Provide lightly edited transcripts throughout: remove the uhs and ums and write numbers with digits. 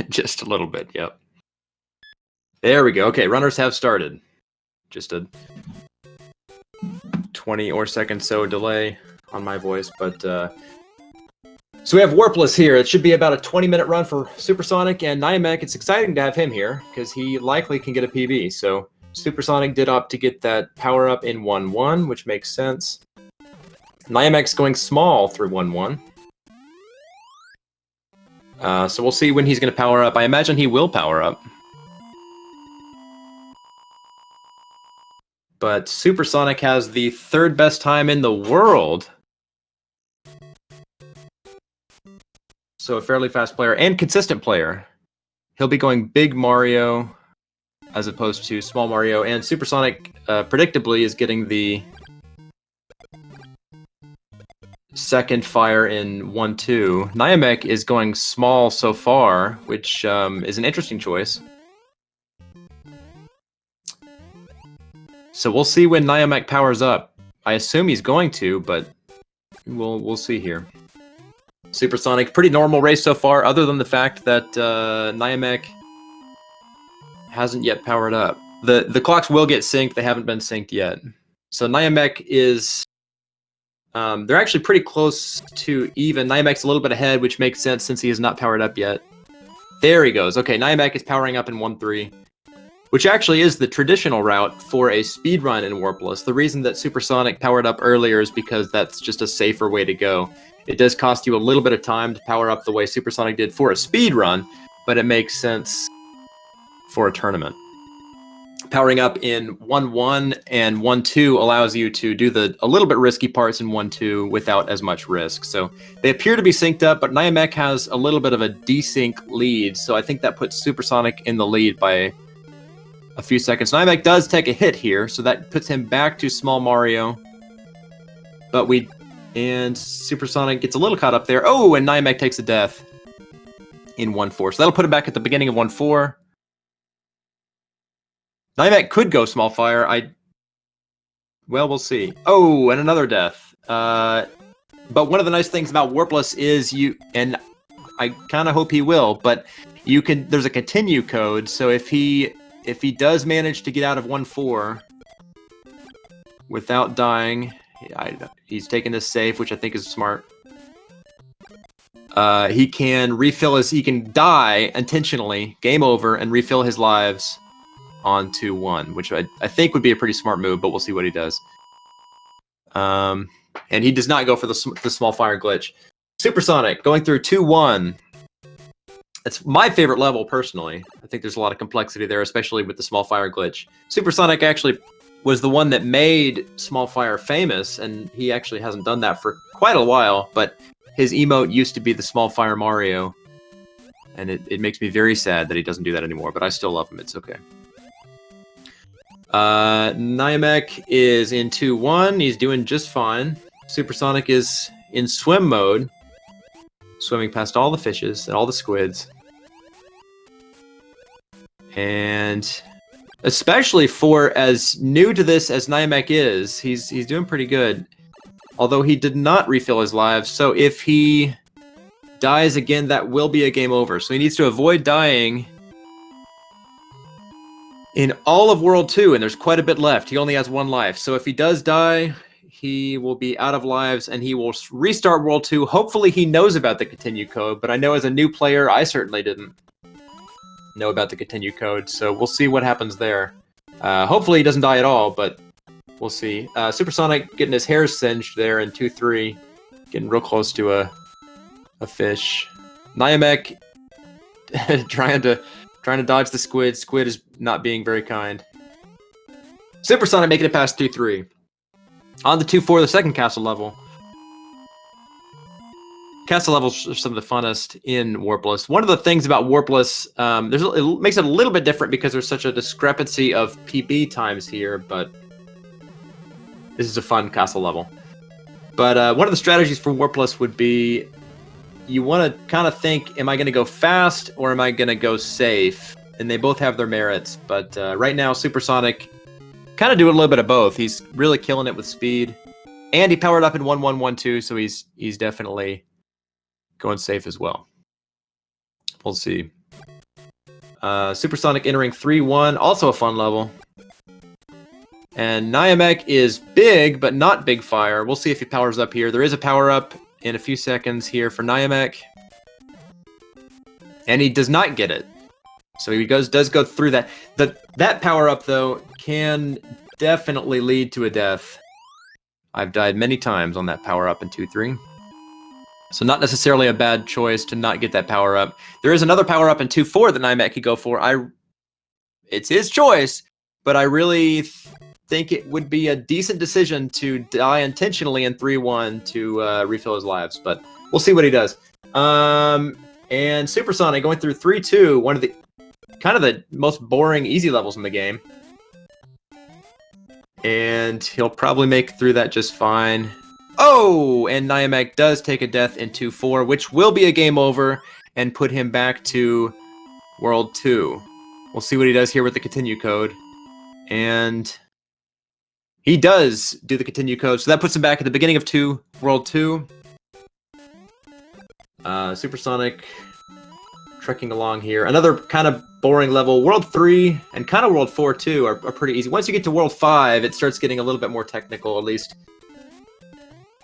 Just a little bit, yep. There we go. Okay, runners have started. Just a 20 or second so delay on my voice, but so we have Warpless here. It should be about a 20-minute run for SuperSonic and Niamek. It's exciting to have him here because he likely can get a PB. So SuperSonic did opt to get that power up in 1-1, which makes sense. Niamek's going small through 1-1. So we'll see when he's going to power up. I imagine he will power up. But SuperSonic has the third best time in the world. So a fairly fast player and consistent player. He'll be going big Mario as opposed to small Mario. And SuperSonic, predictably, is getting the second fire in 1-2. Niamek is going small so far, which is an interesting choice. So we'll see when Niamek powers up. I assume he's going to, but we'll see here. SuperSonic, pretty normal race so far, other than the fact that Niamek hasn't yet powered up. The clocks will get synced, they haven't been synced yet. So Niamek is... they're actually pretty close to even. Niamek's a little bit ahead, which makes sense since he has not powered up yet. There he goes. Okay, Niamek is powering up in 1-3, which actually is the traditional route for a speedrun in Warpless. The reason that SuperSonic powered up earlier is because that's just a safer way to go. It does cost you a little bit of time to power up the way SuperSonic did for a speedrun, but it makes sense for a tournament. Powering up in 1-1 and 1-2 allows you to do a little bit risky parts in 1-2 without as much risk. So they appear to be synced up, but Niamek has a little bit of a desync lead, so I think that puts SuperSonic in the lead by a few seconds. Niamek does take a hit here, so that puts him back to small Mario. And SuperSonic gets a little caught up there. Oh, and Niamek takes a death in 1-4. So that'll put him back at the beginning of 1-4. Niamek could go small fire. Well, we'll see. Oh, and another death. But one of the nice things about Warpless is and I kind of hope he will, but there's a continue code, so if he does manage to get out of 1-4 without dying, he's taking this safe, which I think is smart. He can die intentionally, game over, and refill his lives on 2-1, which I think would be a pretty smart move, but we'll see what he does. And he does not go for the small fire glitch. SuperSonic going through 2-1. It's my favorite level, personally. I think there's a lot of complexity there, especially with the small fire glitch. SuperSonic actually was the one that made small fire famous, and he actually hasn't done that for quite a while, but his emote used to be the small fire Mario, and it makes me very sad that he doesn't do that anymore, but I still love him. It's okay. Niamek is in 2-1. He's doing just fine. SuperSonic is in swim mode, swimming past all the fishes and all the squids. And especially for as new to this as Niamek is, he's doing pretty good. Although he did not refill his lives, so if he dies again, that will be a game over. So he needs to avoid dying in all of World 2, and there's quite a bit left. He only has 1 life. So if he does die, he will be out of lives, and he will restart World 2. Hopefully he knows about the continue code, but I know as a new player, I certainly didn't know about the continue code, so we'll see what happens there. Hopefully he doesn't die at all, but we'll see. SuperSonic getting his hair singed there in 2-3, getting real close to a fish. Niamek trying to dodge the squid. Squid is not being very kind. SuperSonic making it past 2-3. On the 2-4, the second castle level. Castle levels are some of the funnest in Warpless. One of the things about Warpless, it makes it a little bit different because there's such a discrepancy of PB times here, but this is a fun castle level. But one of the strategies for Warpless would be you want to kind of think, am I going to go fast or am I going to go safe? And they both have their merits, but right now SuperSonic kind of doing a little bit of both. He's really killing it with speed, and he powered up in 1-1, 1-2, so he's definitely going safe as well. We'll see. SuperSonic entering 3-1, also a fun level. And Niamek is big, but not Big Fire. We'll see if he powers up here. There is a power up in a few seconds here for Niamek. And he does not get it. So he does go through that. That power up, though, can definitely lead to a death. I've died many times on that power up in 2-3. So not necessarily a bad choice to not get that power up. There is another power up in 2-4 that Niamek could go for. It's his choice, but I really think it would be a decent decision to die intentionally in 3-1 to refill his lives. But we'll see what he does. And SuperSonic going through 3-2, one of the kind of the most boring easy levels in the game. And he'll probably make through that just fine. Oh, and Niamek does take a death in 2-4, which will be a game over and put him back to World 2. We'll see what he does here with the continue code. And he does do the continue code, so that puts him back at the beginning of World 2. SuperSonic trekking along here. Another kind of boring level. World 3 and kind of World 4 too are pretty easy. Once you get to World 5, it starts getting a little bit more technical, at least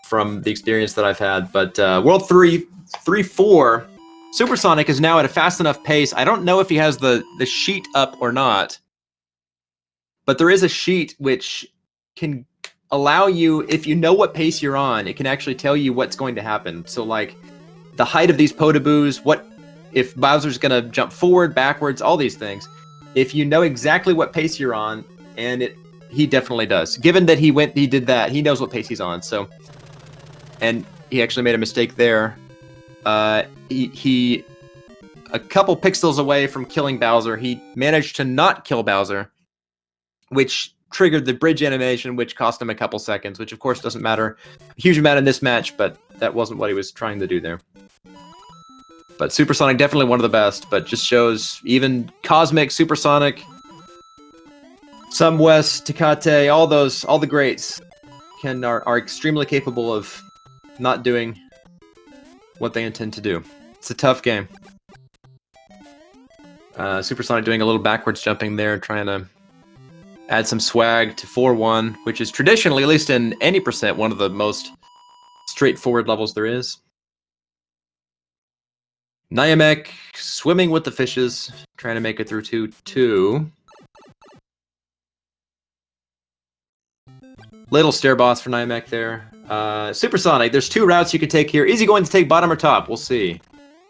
from the experience that I've had. But World 3, 4, SuperSonic is now at a fast enough pace. I don't know if he has the sheet up or not, but there is a sheet which can allow you, if you know what pace you're on, it can actually tell you what's going to happen. So like the height of these potaboos, what if Bowser's gonna jump forward, backwards, all these things. If you know exactly what pace you're on, and he definitely does. Given that he did that, he knows what pace he's on. So, and he actually made a mistake there. He a couple pixels away from killing Bowser, he managed to not kill Bowser, which triggered the bridge animation, which cost him a couple seconds, which of course doesn't matter a huge amount in this match, but that wasn't what he was trying to do there. But SuperSonic, definitely one of the best, but just shows even Cosmic, SuperSonic, West, Tecate, all the greats are extremely capable of not doing what they intend to do. It's a tough game. SuperSonic doing a little backwards jumping there, trying to add some swag to 4-1, which is traditionally, at least in any percent, one of the most straightforward levels there is. Niamek swimming with the fishes, trying to make it through 2-2. Little stair boss for Niamek there. SuperSonic, there's two routes you can take here. Is he going to take bottom or top? We'll see.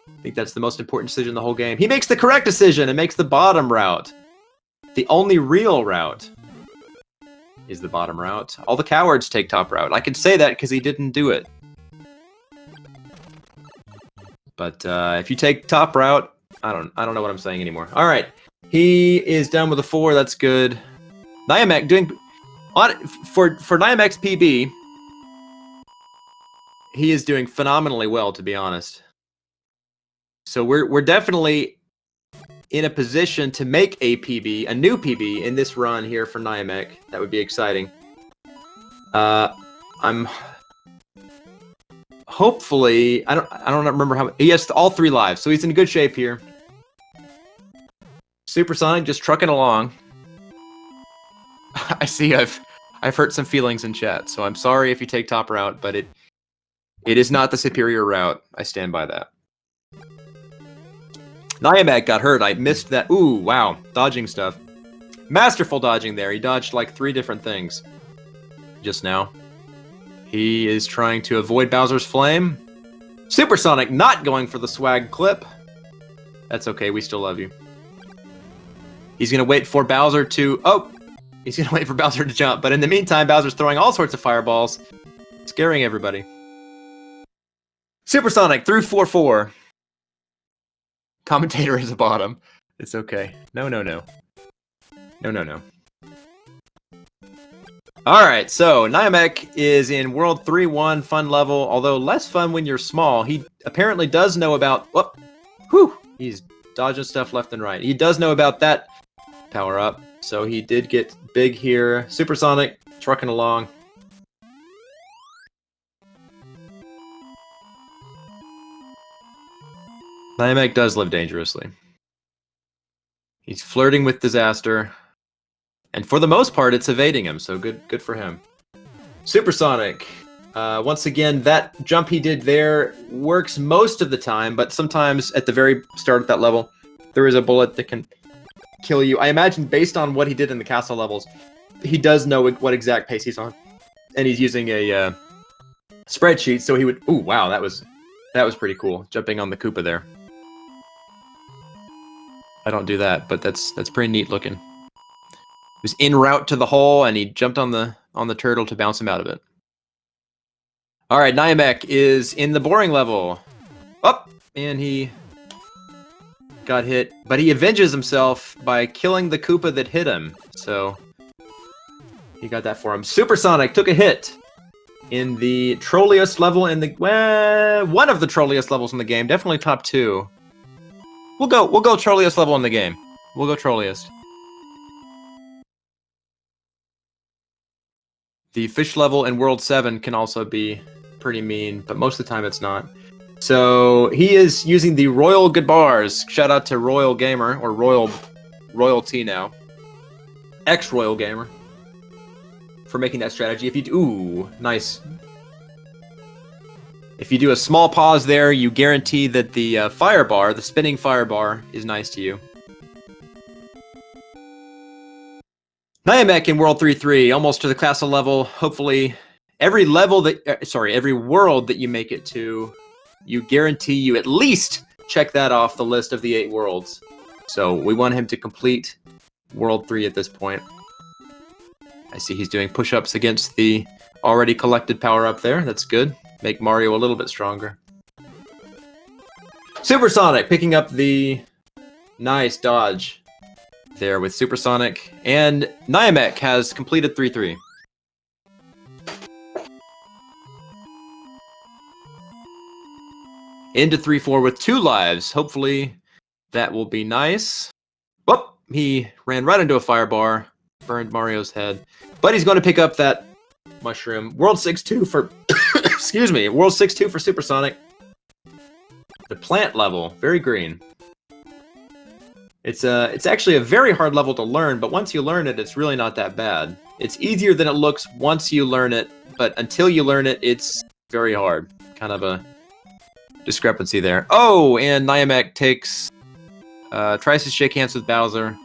I think that's the most important decision in the whole game. He makes the correct decision and makes the bottom route. The only real route is the bottom route. All the cowards take top route. I can say that because he didn't do it. But if you take top route, I don't know what I'm saying anymore. All right, he is down with a 4. That's good. Niamek doing for Niamek's PB. He is doing phenomenally well, to be honest. So we're definitely in a position to make a PB, a new PB in this run here for Niamek. That would be exciting. I'm hopefully I don't remember how he has all 3 lives, so he's in good shape here. SuperSonic just trucking along. I see I've hurt some feelings in chat, so I'm sorry if you take top route, but it is not the superior route. I stand by that. Niamek got hurt. I missed that. Ooh, wow. Dodging stuff. Masterful dodging there. He dodged like 3 different things just now. He is trying to avoid Bowser's Flame. SuperSonic not going for the swag clip. That's okay. We still love you. He's going to wait for Bowser to... Oh! He's going to wait for Bowser to jump. But in the meantime, Bowser's throwing all sorts of fireballs, scaring everybody. SuperSonic through 4-4. Commentator is a bottom. It's okay. No. Alright, so Niamek is in World 3-1, fun level, although less fun when you're small. He apparently does know about... Whew! He's dodging stuff left and right. He does know about that power-up, so he did get big here. SuperSonic, trucking along. Niamek does live dangerously. He's flirting with disaster. And for the most part, it's evading him, so good for him. SuperSonic. Once again, that jump he did there works most of the time, but sometimes at the very start of that level, there is a bullet that can kill you. I imagine based on what he did in the castle levels, he does know what exact pace he's on. And he's using a spreadsheet, so he would... Ooh, wow, that was pretty cool, jumping on the Koopa there. I don't do that, but that's pretty neat looking. He was en route to the hole, and he jumped on the turtle to bounce him out of it. All right, Niamek is in the boring level. Up, and he got hit, but he avenges himself by killing the Koopa that hit him. So he got that for him. SuperSonic took a hit in the trolliest level in the one of the trolliest levels in the game. Definitely top 2. We'll go trolliest level in the game. We'll go trolliest. The fish level in World 7 can also be pretty mean, but most of the time it's not. So he is using the Royal Good Bars. Shout out to Royal Gamer, or Royalty now. Ex-Royal Gamer. For making that strategy. If you do... Ooh, nice. If you do a small pause there, you guarantee that the fire bar, the spinning fire bar, is nice to you. Niamek in World 3-3, almost to the castle level. Hopefully, every world that you make it to, you guarantee you at least check that off the list of the 8 worlds. So we want him to complete World 3 at this point. I see he's doing push-ups against the already collected power-up there. That's good. Make Mario a little bit stronger. SuperSonic picking up the nice dodge there with SuperSonic. And Niamek has completed 3-3. Into 3-4 with 2 lives. Hopefully that will be nice. Whoop! He ran right into a fire bar. Burned Mario's head. But he's going to pick up that mushroom. World 6-2 for... excuse me. World 6-2 for SuperSonic. The plant level. Very green. It's actually a very hard level to learn, but once you learn it, it's really not that bad. It's easier than it looks once you learn it, but until you learn it, it's very hard. Kind of a discrepancy there. Oh, and Niamek tries to shake hands with Bowser,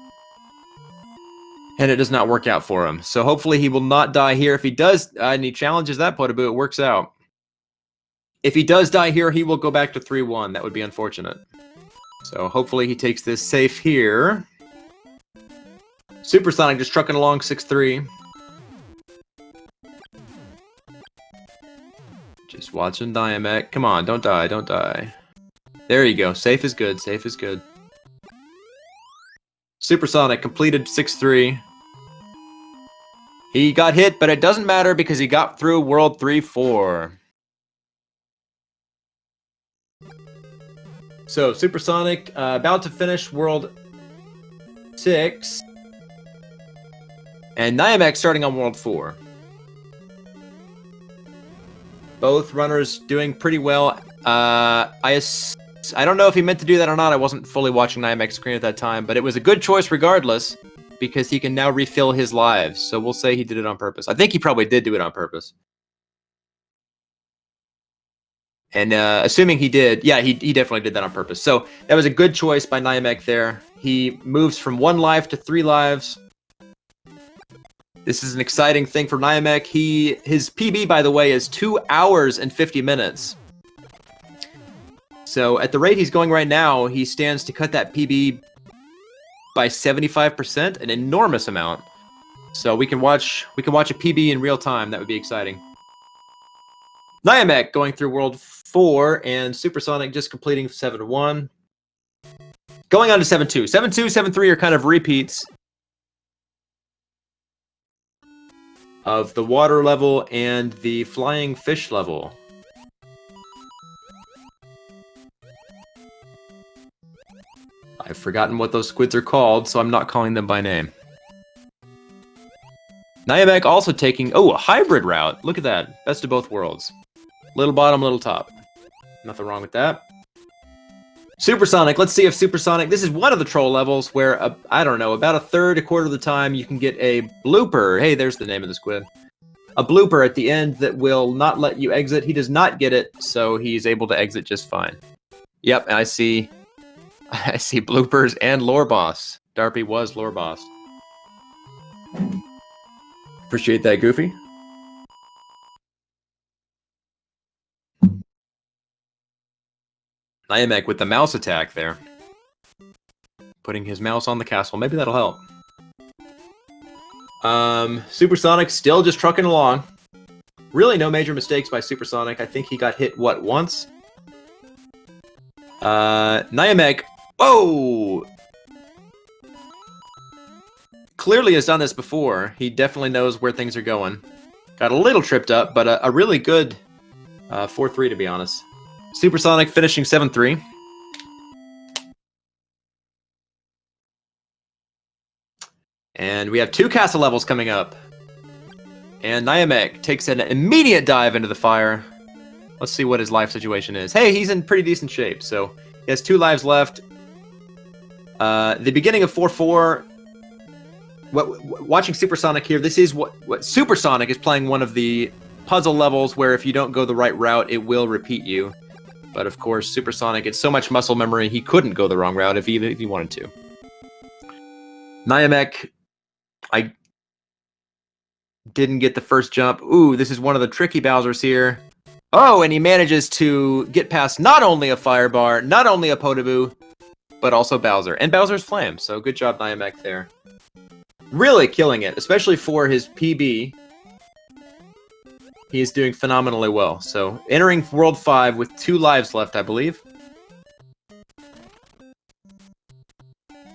and it does not work out for him. So hopefully he will not die here. If he does, and he challenges that Potaboo, it works out. If he does die here, he will go back to 3-1. That would be unfortunate. So hopefully he takes this safe here. SuperSonic just trucking along 6-3. Just watching Niamek. Come on, don't die, don't die. There you go. Safe is good, safe is good. SuperSonic completed 6-3. He got hit, but it doesn't matter because he got through World 3-4. So, SuperSonic, about to finish World 6. And Niamek starting on World 4. Both runners doing pretty well. I don't know if he meant to do that or not. I wasn't fully watching Niamek's screen at that time, but it was a good choice regardless, because he can now refill his lives. So we'll say he did it on purpose. I think he probably did do it on purpose. And assuming he did, yeah, he definitely did that on purpose. So that was a good choice by Niamek there. He moves from 1 life to 3 lives. This is an exciting thing for Niamek. His PB, by the way, is 2 hours and 50 minutes. So at the rate he's going right now, he stands to cut that PB by 75%, an enormous amount. So we can watch a PB in real time. That would be exciting. Niamek going through World 4, and SuperSonic just completing 7-1. Going on to 7-2. 7-2, 7-3 are kind of repeats of the water level and the flying fish level. I've forgotten what those squids are called, so I'm not calling them by name. Niamek also taking, a hybrid route. Look at that. Best of both worlds. Little bottom, little top. Nothing wrong with that. SuperSonic, let's see if SuperSonic... This is one of the troll levels where, I don't know, about a quarter of the time you can get a blooper. Hey, there's the name of the squid. A blooper at the end that will not let you exit. He does not get it, so he's able to exit just fine. Yep, and I see bloopers and lore boss. Darpy was lore boss. Appreciate that, Goofy. Niamek with the mouse attack there. Putting his mouse on the castle. Maybe that'll help. SuperSonic still just trucking along. Really no major mistakes by SuperSonic. I think he got hit, what, once? Niamek. Whoa! Clearly has done this before. He definitely knows where things are going. Got a little tripped up, but a really good 4-3 to be honest. SuperSonic finishing 7-3. And we have 2 castle levels coming up. And Niamek takes an immediate dive into the fire. Let's see what his life situation is. Hey, he's in pretty decent shape, so he has 2 lives left. The beginning of 4-4. Watching SuperSonic here, this is what SuperSonic is playing one of the puzzle levels where if you don't go the right route, it will repeat you. But of course, SuperSonic, it's so much muscle memory, he couldn't go the wrong route if he wanted to. Niamek, I didn't get the first jump. Ooh, this is one of the tricky Bowsers here. Oh, and he manages to get past not only a Firebar, not only a Podoboo, but also Bowser. And Bowser's Flame, so good job, Niamek, there. Really killing it, especially for his PB. He is doing phenomenally well. So, entering World 5 with 2 lives left, I believe.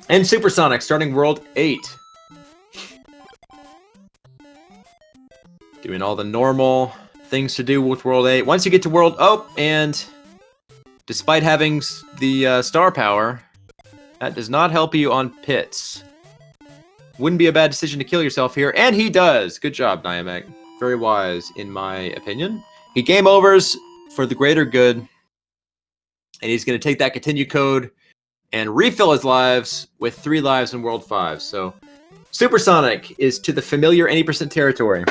And SuperSonic starting World 8. Doing all the normal things to do with World 8. Once you get to World... Oh, and despite having the star power, that does not help you on pits. Wouldn't be a bad decision to kill yourself here, and he does! Good job, Niamek. Very wise, in my opinion. He game overs for the greater good, and he's going to take that continue code and refill his lives with 3 lives in World 5. So, SuperSonic is to the familiar 80% territory.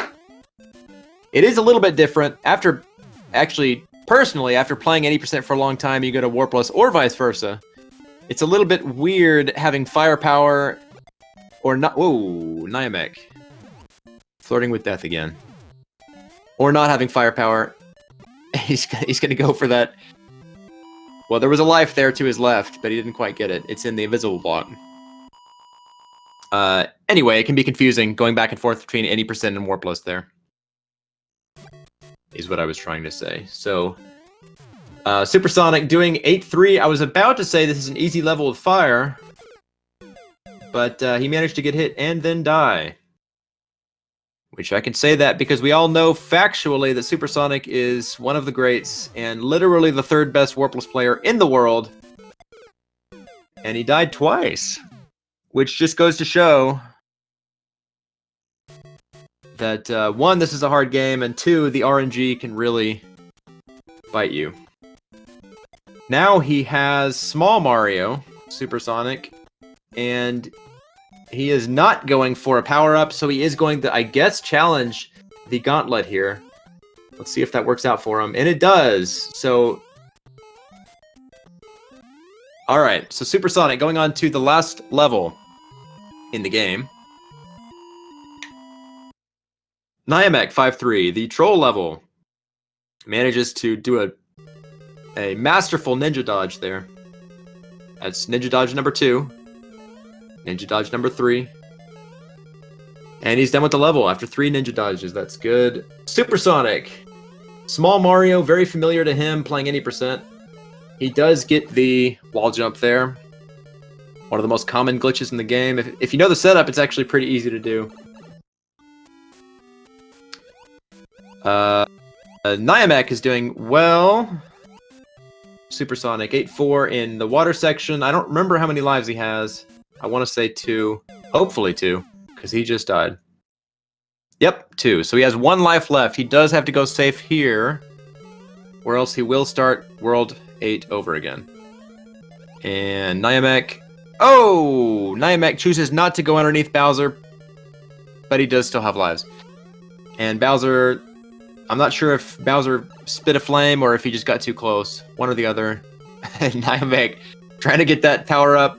It is a little bit different. Personally, after playing 80% for a long time, you go to Warpless or vice versa. It's a little bit weird having firepower or not. Whoa, Niamek. Flirting with death again. Or not having firepower. He's going to go for that. Well, there was a life there to his left, but he didn't quite get it. It's in the invisible block. Anyway, it can be confusing going back and forth between 80% and Warpless there. Is what I was trying to say. So, SuperSonic doing 8-3. I was about to say this is an easy level of fire, but he managed to get hit and then die. Which I can say that because we all know factually that SuperSonic is one of the greats and literally the 3rd best Warpless player in the world. And he died twice. Which just goes to show that, 1, this is a hard game, and 2, the RNG can really bite you. Now he has Small Mario, SuperSonic, and he is not going for a power-up, so he is going to, I guess, challenge the gauntlet here. Let's see if that works out for him. And it does! So, alright, so SuperSonic going on to the last level in the game. Niamek 5-3, the troll level, manages to do a masterful ninja dodge there. That's ninja dodge number 2. Ninja dodge number 3. And he's done with the level after 3 ninja dodges. That's good. SuperSonic. Small Mario, very familiar to him, playing 80%. He does get the wall jump there. One of the most common glitches in the game. If you know the setup, it's actually pretty easy to do. Niamek is doing well. SuperSonic 8-4 in the water section. I don't remember how many lives he has. I want to say 2. Hopefully 2, because he just died. Yep, 2. So he has 1 life left. He does have to go safe here, or else he will start World 8 over again. And Niamek. Oh! Niamek chooses not to go underneath Bowser, but he does still have lives. And Bowser, I'm not sure if Bowser spit a flame or if he just got too close. One or the other. And Niamek trying to get that power up.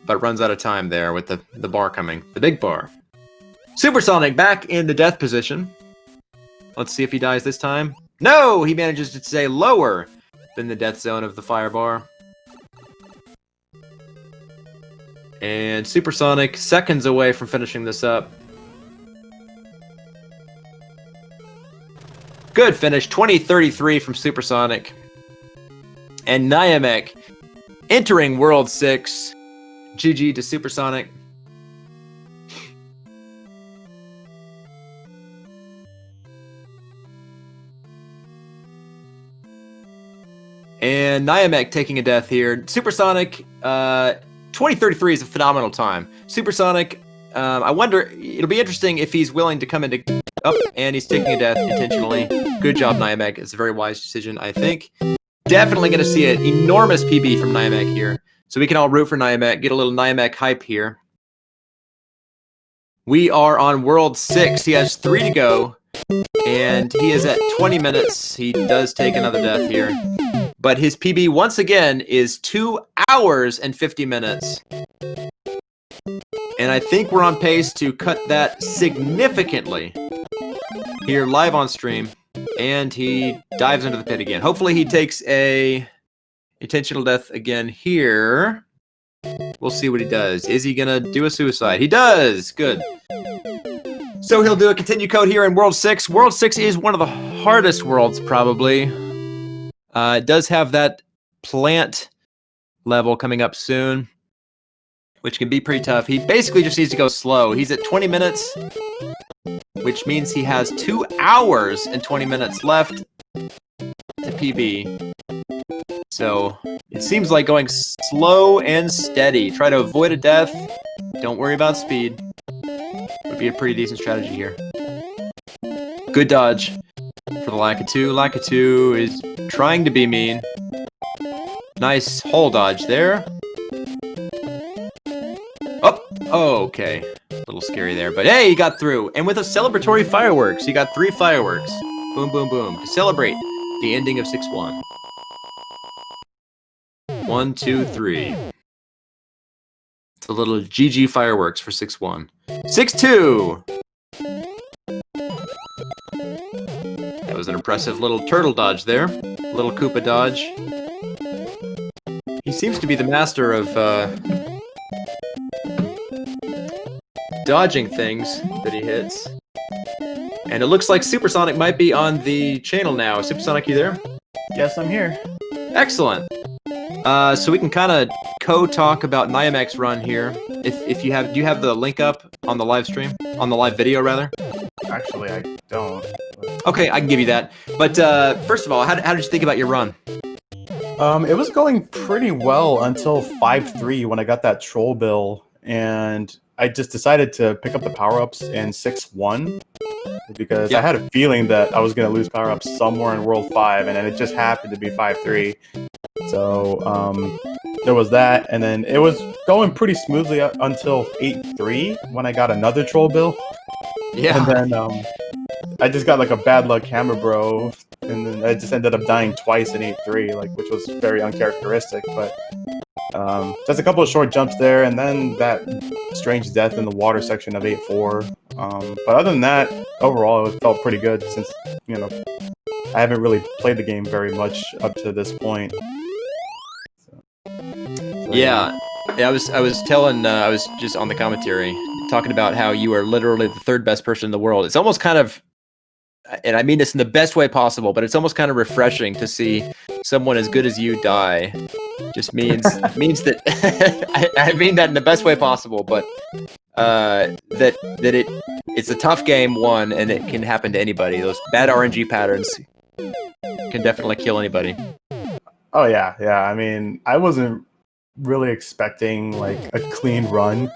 But runs out of time there with the bar coming. The big bar. SuperSonic back in the death position. Let's see if he dies this time. No! He manages to stay lower than the death zone of the fire bar. And SuperSonic seconds away from finishing this up. Good finish, 20-33 from SuperSonic. And Niamek entering World 6. GG to SuperSonic. And Niamek taking a death here. SuperSonic, 2033 is a phenomenal time. SuperSonic, I wonder, it'll be interesting if he's willing to come into up, and he's taking a death intentionally. Good job, Niamek. It's a very wise decision, I think. Definitely going to see an enormous PB from Niamek here. So we can all root for Niamek, get a little Niamek hype here. We are on World 6. He has 3 to go, and he is at 20 minutes. He does take another death here. But his PB, once again, is 2 hours and 50 minutes. And I think we're on pace to cut that significantly here live on stream. And he dives into the pit again. Hopefully he takes a intentional death again here. We'll see what he does. Is he going to do a suicide? He does! Good. So he'll do a continue code here in World 6. World 6 is one of the hardest worlds, probably. It does have that plant level coming up soon, which can be pretty tough. He basically just needs to go slow. He's at 20 minutes, which means he has 2 hours and 20 minutes left to PB. So it seems like going slow and steady. Try to avoid a death. Don't worry about speed. Would be a pretty decent strategy here. Good dodge for the Lakitu. Lakitu is trying to be mean. Nice hole dodge there. Oh, okay. A little scary there, but hey, he got through. And with a celebratory fireworks, he got 3 fireworks. Boom, boom, boom. To celebrate the ending of 6-1. 1, 2, 3. It's a little GG fireworks for 6-1. 6-2! That was an impressive little turtle dodge there. Little Koopa dodge. He seems to be the master of dodging things that he hits. And it looks like SuperSonic might be on the channel now. SuperSonic, you there? Yes, I'm here. Excellent. So we can kind of co-talk about Niamek's run here. If you have, do you have the link up on the live stream? On the live video, rather? Actually, I don't. Okay, I can give you that. But first of all, how did you think about your run? It was going pretty well until 5-3 when I got that troll bill, and I just decided to pick up the power-ups in 6-1 because I had a feeling that I was going to lose power-ups somewhere in World 5, and then it just happened to be 5-3. So there was that, and then it was going pretty smoothly until 8-3 when I got another troll bill. Yeah. And then I just got like a bad luck hammer bro, and then I just ended up dying twice in 8-3, like, which was very uncharacteristic. But just a couple of short jumps there, and then that strange death in the water section of 8-4. But other than that, overall, it felt pretty good since, you know, I haven't really played the game very much up to this point. Yeah, I was just on the commentary talking about how you are literally the 3rd best person in the world. It's almost kind of, and I mean this in the best way possible, but it's almost kind of refreshing to see someone as good as you die. Just means that I mean that in the best way possible, but it's a tough game, one, and it can happen to anybody. Those bad RNG patterns can definitely kill anybody. Oh yeah, yeah. I mean, I wasn't really expecting like a clean run,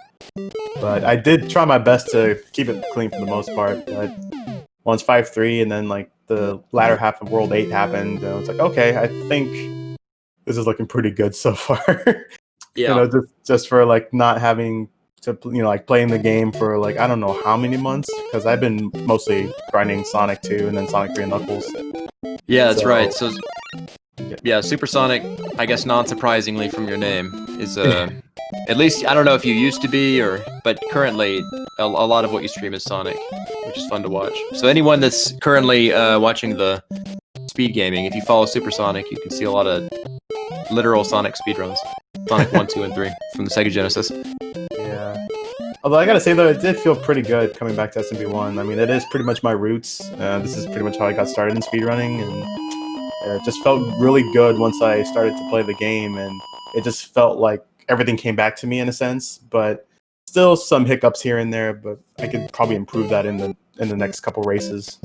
but I did try my best to keep it clean for the most part. But once 5-3 and then like the latter half of World 8 happened, I was like, okay, I think this is looking pretty good so far. Yeah. You know, just for like not having to, you know, like playing the game for like I don't know how many months, because I've been mostly grinding Sonic 2 and then Sonic 3 and Knuckles. Yeah, that's right. So yeah, SuperSonic, I guess non-surprisingly from your name, is at least I don't know if you used to be but currently a lot of what you stream is Sonic, which is fun to watch. So anyone that's currently watching the SpeedGaming, if you follow SuperSonic, you can see a lot of literal Sonic speedruns. Sonic 1, 2, and 3 from the Sega Genesis. Yeah. Although I gotta say though, it did feel pretty good coming back to SMB 1. I mean, it is pretty much my roots. This is pretty much how I got started in speedrunning, and it just felt really good once I started to play the game, and it just felt like everything came back to me in a sense. But still some hiccups here and there, but I could probably improve that in the next couple races.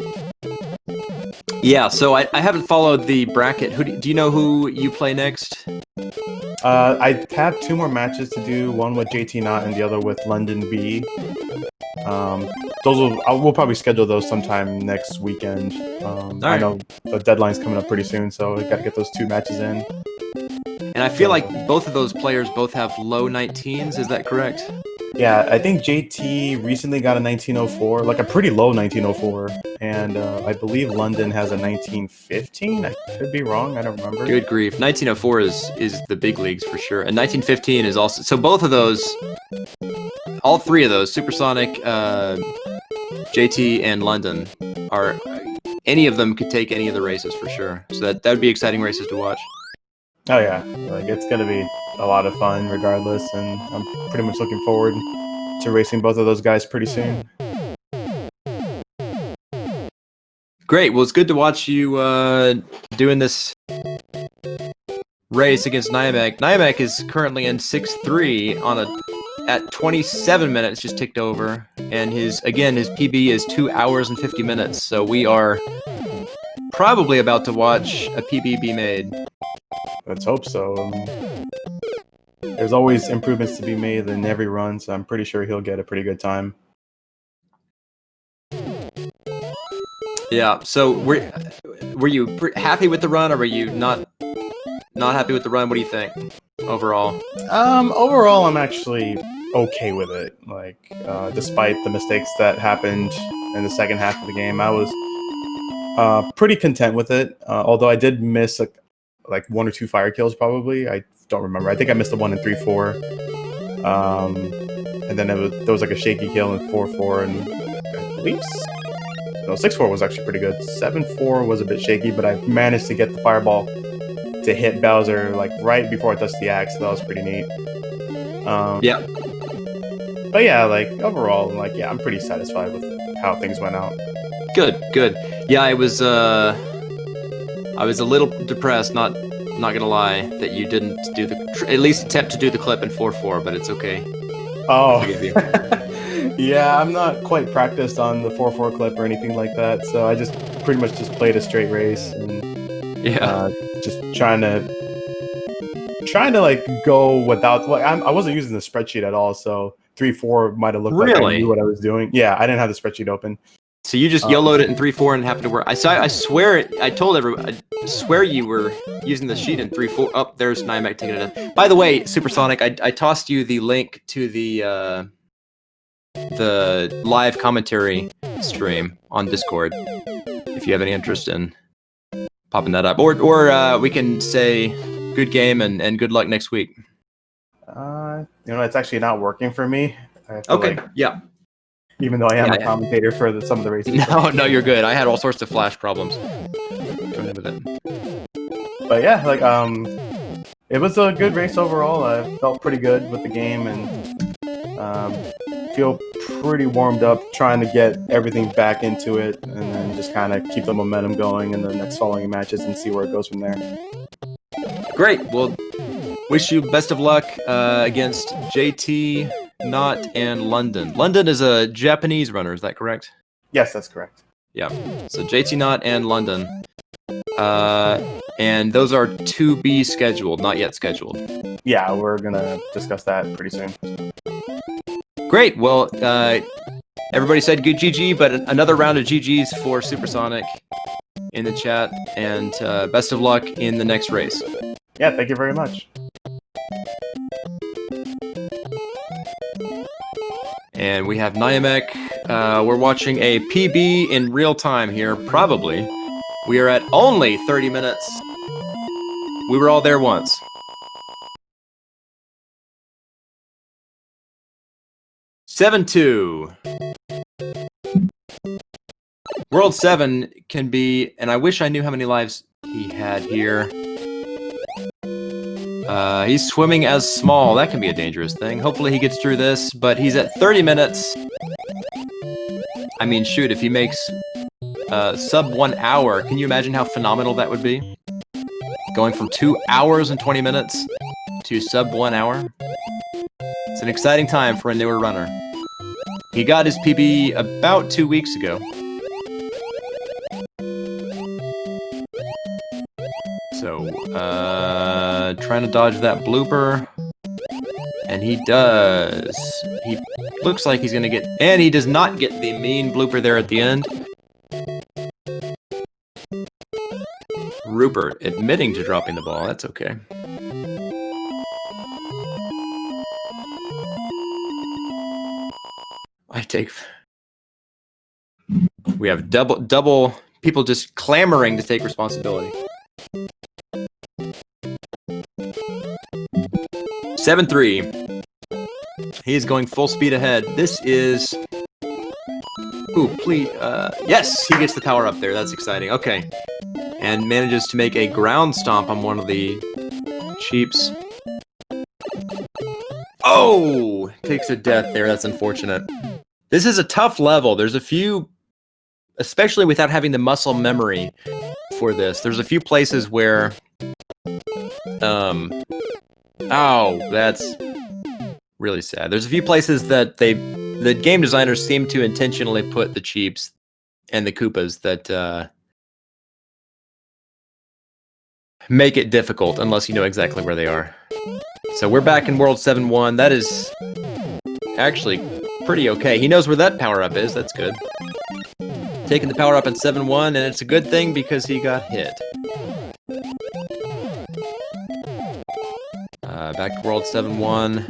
Yeah, so I haven't followed the bracket. Do you know who you play next? I have 2 more matches to do, one with JT Knott and the other with London B. We'll probably schedule those sometime next weekend. I know the deadline's coming up pretty soon, so we got to get those 2 matches in. And I feel like both of those players both have low 19s, is that correct? Yeah, I think JT recently got a 1904, like a pretty low 1904, and I believe London has a 1915. I could be wrong, I don't remember. Good grief. 1904 is the big leagues for sure, and 1915 is also... So both of those, all 3 of those, SuperSonic, JT, and London, are... Any of them could take any of the races for sure, so that would be exciting races to watch. Oh yeah, like it's gonna be a lot of fun regardless, and I'm pretty much looking forward to racing both of those guys pretty soon. Great, well it's good to watch you doing this race against Niamek. Niamek is currently in 6-3 at 27 minutes, just ticked over, and his PB is 2 hours and 50 minutes, so we are probably about to watch a PB be made. Let's hope so. There's always improvements to be made in every run, so I'm pretty sure he'll get a pretty good time. Yeah. So were you happy with the run, or were you not happy with the run? What do you think overall? Overall, I'm actually okay with it. Like, despite the mistakes that happened in the second half of the game, I was pretty content with it. Although I did miss like 1 or 2 fire kills probably. I don't remember. I think I missed the one in 3-4. And then there was like a shaky kill in 4-4, and I believe 6-4 was actually pretty good. 7-4 was a bit shaky, but I managed to get the fireball to hit Bowser like right before I touched the axe, so that was pretty neat. Yeah. But yeah, like overall, like I'm pretty satisfied with how things went out. Good. Yeah, I was a little depressed, not gonna lie, that you didn't do at least attempt to do the clip in 4-4, but it's okay. Oh, I forgive you. Yeah, I'm not quite practiced on the 4-4 clip or anything like that, so I just pretty much just played a straight race and just trying to like go without. Well, I wasn't using the spreadsheet at all, so 3-4 might have looked like I knew what I was doing. Yeah, I didn't have the spreadsheet open. So you just YOLO'd it in 3-4 and happened to work. I swear I told everyone. I swear you were using the sheet in 3-4. Oh, there's Niamek taking it in. By the way, SuperSonic, I tossed you the link to the live commentary stream on Discord if you have any interest in popping that up, or we can say good game and good luck next week. It's actually not working for me. Okay. Yeah. Even though I am a commentator for some of the races. No, you're good. I had all sorts of flash problems coming in with it. But yeah, like it was a good race overall. I felt pretty good with the game and feel pretty warmed up trying to get everything back into it, and then just kind of keep the momentum going in the next following matches and see where it goes from there. Great. Well, wish you best of luck against JT, Knott, and London. London is a Japanese runner, is that correct? Yes, that's correct. Yeah. So JT, Knott, and London. And those are to be scheduled, not yet scheduled. Yeah, we're gonna discuss that pretty soon. Great. Well, everybody said good GG, but another round of GGs for SuperSonic in the chat, and best of luck in the next race. Yeah, thank you very much. And we have Niamek. We're watching a PB in real time here, probably. We are at only 30 minutes. We were all there once. (7-2). World 7 can be, and I wish I knew how many lives he had here. He's swimming as small. That can be a dangerous thing. Hopefully he gets through this, but he's at 30 minutes. I mean, shoot, if he makes sub 1 hour, can you imagine how phenomenal that would be? Going from 2 hours and 20 minutes to sub 1 hour. It's an exciting time for a newer runner. He got his PB about 2 weeks ago. So, trying to dodge that blooper. And he does. He looks like he's gonna get... And he does not get the mean blooper there at the end. Rupert admitting to dropping the ball. That's okay. I take... We have double people just clamoring to take responsibility. 7-3. He is going full speed ahead. This is... Ooh, please... yes, he gets the power up there. That's exciting. Okay. And manages to make a ground stomp on one of the cheaps. Oh! Takes a death there. That's unfortunate. This is a tough level. There's a few... Especially without having the muscle memory for this. There's a few places where... Oh, that's really sad. There's a few places that the game designers seem to intentionally put the cheeps and the Koopas that make it difficult unless you know exactly where they are. So we're back in World 7-1. That is actually pretty okay. He knows where that power-up is. That's good. Taking the power-up in 7-1, and it's a good thing because he got hit. Back to World 7-1.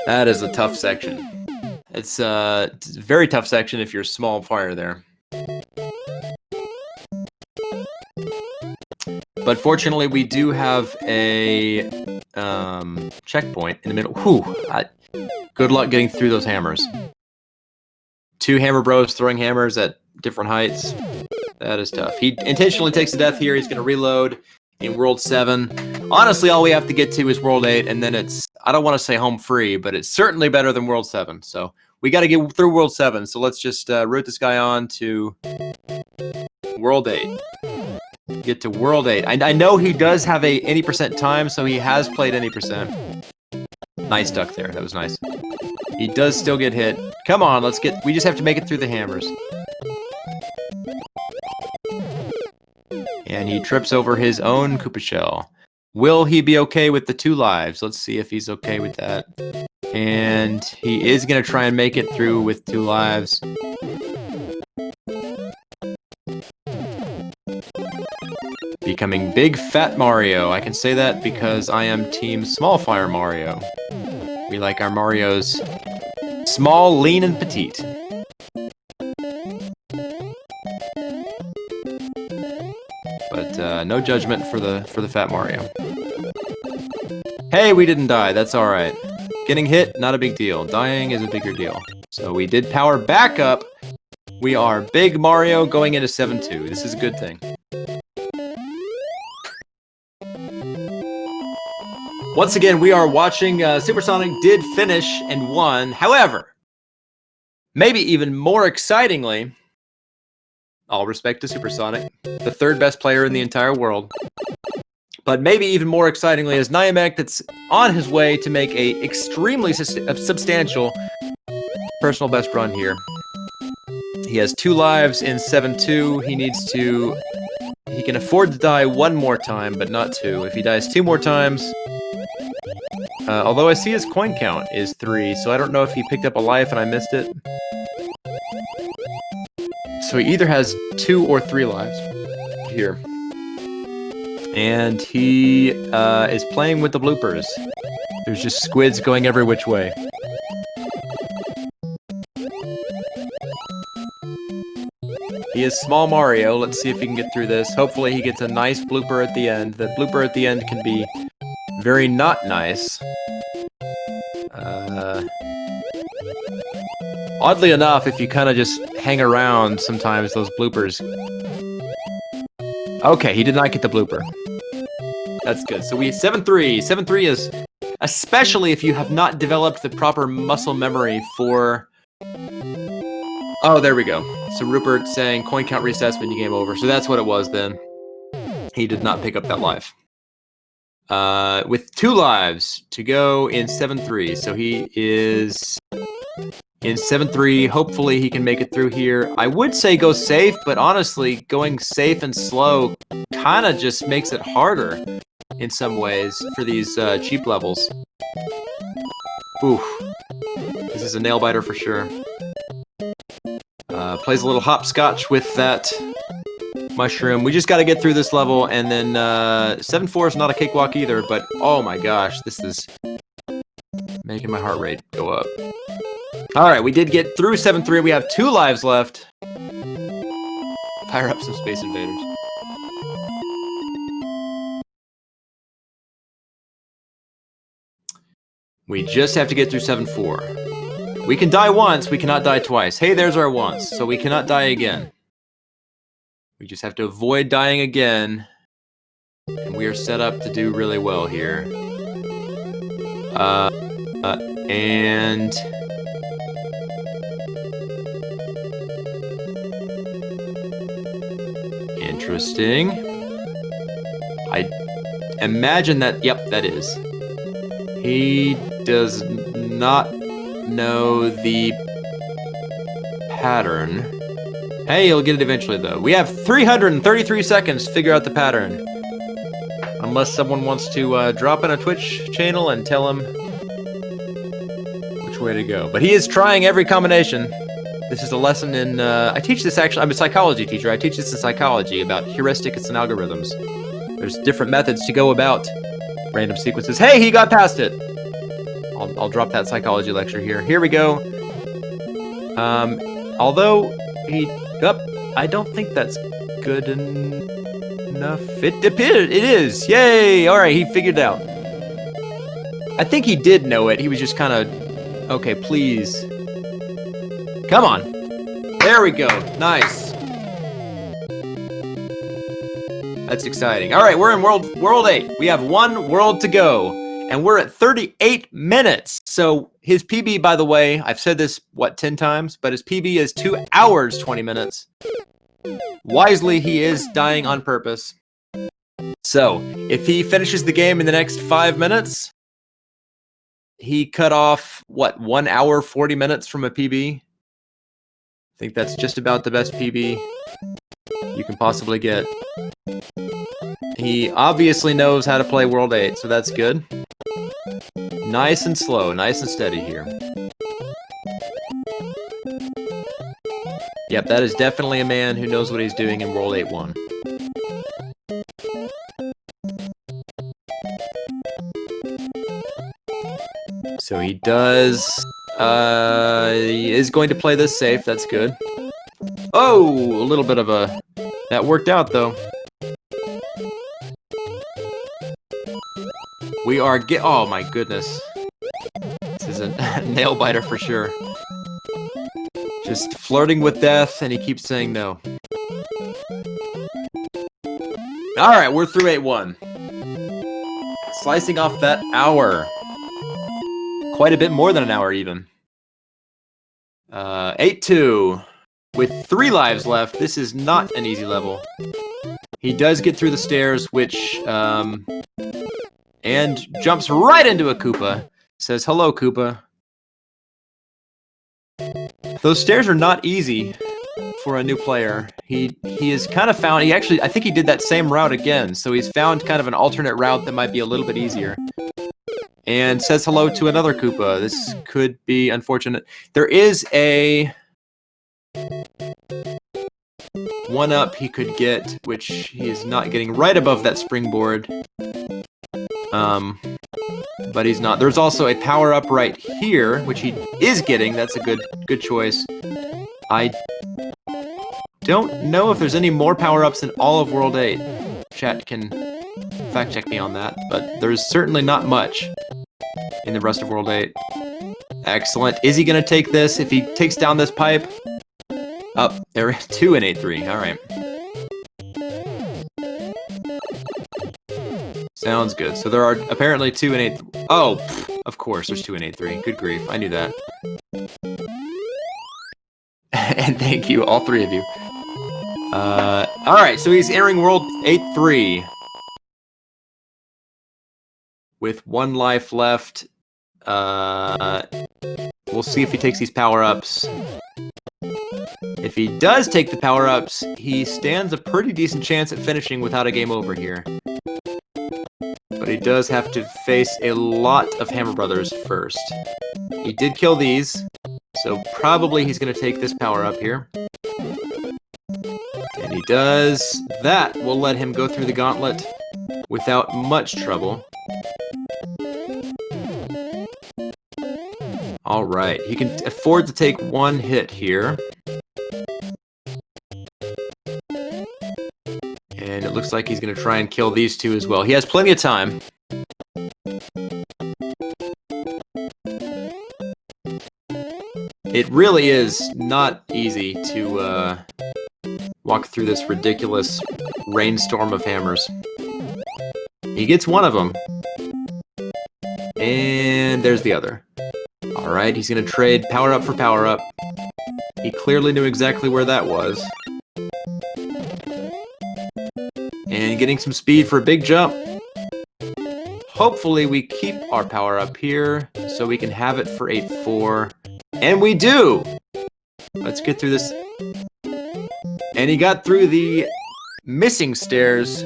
That is a tough section. It's a very tough section if you're small fire there. But fortunately, we do have a checkpoint in the middle. Whew! Good luck getting through those hammers. 2 hammer bros throwing hammers at different heights. That is tough. He intentionally takes a death here. He's going to reload in World 7. Honestly, all we have to get to is World 8, and then it's, I don't want to say home free, but it's certainly better than World 7. So we got to get through World 7. So let's just root this guy on to World 8. Get to World 8. I know he does have a any percent time, so he has played any percent. Nice duck there. That was nice. He does still get hit. Come on, let's get... We just have to make it through the hammers. And he trips over his own Koopa shell. Will he be okay with the 2 lives? Let's see if he's okay with that. And he is going to try and make it through with 2 lives. Becoming Big Fat Mario. I can say that because I am Team Small Fire Mario. We like our Marios small, lean, and petite. But no judgment for the Fat Mario. Hey, we didn't die. That's all right. Getting hit, not a big deal. Dying is a bigger deal. So we did power back up. We are Big Mario going into 7-2. This is a good thing. Once again, we are watching SuperSonic did finish and won. However, maybe even more excitingly, all respect to SuperSonic, the 3rd best player in the entire world. But maybe even more excitingly is Niamek, that's on his way to make a extremely substantial personal best run here. He has 2 lives in 7-2. He needs to... He can afford to die 1 more time, but not 2. If he dies 2 more times... although I see his coin count is 3, so I don't know if he picked up a life and I missed it. So he either has 2 or 3 lives here. And he is playing with the bloopers. There's just squids going every which way. He is Small Mario. Let's see if he can get through this. Hopefully he gets a nice blooper at the end. The blooper at the end can be very not nice. Oddly enough, if you kind of just hang around, sometimes those bloopers... Okay, he did not get the blooper. That's good. So we 7-3. 7-3 is, especially if you have not developed the proper muscle memory for... Oh, there we go. So Rupert saying coin count reassessment, you game over. So that's what it was then. He did not pick up that life. With 2 lives to go in 7-3. So he is in 7-3. Hopefully he can make it through here. I would say go safe, but honestly, going safe and slow kind of just makes it harder in some ways for these cheap levels. Oof. This is a nail biter for sure. Plays a little hopscotch with that mushroom. We just got to get through this level, and then 7-4 is not a cakewalk either, but oh my gosh, this is making my heart rate go up. Alright, we did get through 7-3. We have 2 lives left. Fire up some Space Invaders. We just have to get through 7-4. We can die once, we cannot die twice. Hey, there's our once, so we cannot die again. We just have to avoid dying again. And we are set up to do really well here. And... Interesting. I imagine that... Yep, that is. He does not know the pattern. Hey, he'll get it eventually, though. We have 333 seconds to figure out the pattern. Unless someone wants to drop in a Twitch channel and tell him which way to go. But he is trying every combination. This is a lesson in... I teach this, actually. I'm a psychology teacher. I teach this in psychology about heuristics and algorithms. There's different methods to go about random sequences. Hey, he got past it! I'll drop that psychology lecture here. Here we go. Although he... I don't think that's good enough. It is! Yay! Alright, he figured it out. I think he did know it. He was just kind of... Okay, please. Come on. There we go. Nice. That's exciting. Alright, we're in World 8. We have 1 world to go. And we're at 38 minutes. So his PB, by the way, I've said this, 10 times? But his PB is 2 hours, 20 minutes. Wisely, he is dying on purpose. So, if he finishes the game in the next 5 minutes, he cut off, 1 hour, 40 minutes from a PB? I think that's just about the best PB you can possibly get. He obviously knows how to play World 8, so that's good. Nice and slow, nice and steady here. Yep, that is definitely a man who knows what he's doing in World 8-1. So he does... he is going to play this safe, that's good. Oh! A little bit of a... That worked out, though. We are oh my goodness. This is a nail biter for sure. Just flirting with death, and he keeps saying no. Alright, we're through 8-1. Slicing off that hour. Quite a bit more than an hour, even. 8-2. With 3 lives left, this is not an easy level. He does get through the stairs, which, and jumps right into a Koopa. Says, hello, Koopa. Those stairs are not easy for a new player. He has kind of found... I think he did that same route again. So he's found kind of an alternate route that might be a little bit easier. And says hello to another Koopa. This could be unfortunate. There is a... one up he could get, which he is not getting, right above that springboard. But he's not. There's also a power-up right here, which he is getting. That's a good choice. I don't know if there's any more power-ups in all of World 8. Chat can fact-check me on that, but there's certainly not much in the rest of World 8. Excellent. Is he going to take this? If he takes down this pipe... Oh, there are 2 in 8-3. All right. Sounds good. So there are apparently 2 in 8... Oh, of course, there's 2 in 8-3. Good grief. I knew that. And thank you, all 3 of you. All right, so he's entering World 8-3. With 1 life left. We'll see if he takes these power-ups. If he does take the power-ups, he stands a pretty decent chance at finishing without a game over here. But he does have to face a lot of Hammer Brothers first. He did kill these, so probably he's going to take this power-up here. And he does. That will let him go through the gauntlet without much trouble. Alright, he can afford to take 1 hit here. And it looks like he's going to try and kill these 2 as well. He has plenty of time. It really is not easy to walk through this ridiculous rainstorm of hammers. He gets 1 of them. And there's the other. Alright, he's going to trade power-up for power-up. He clearly knew exactly where that was. And getting some speed for a big jump. Hopefully we keep our power-up here, so we can have it for 8-4. And we do! Let's get through this. And he got through the missing stairs,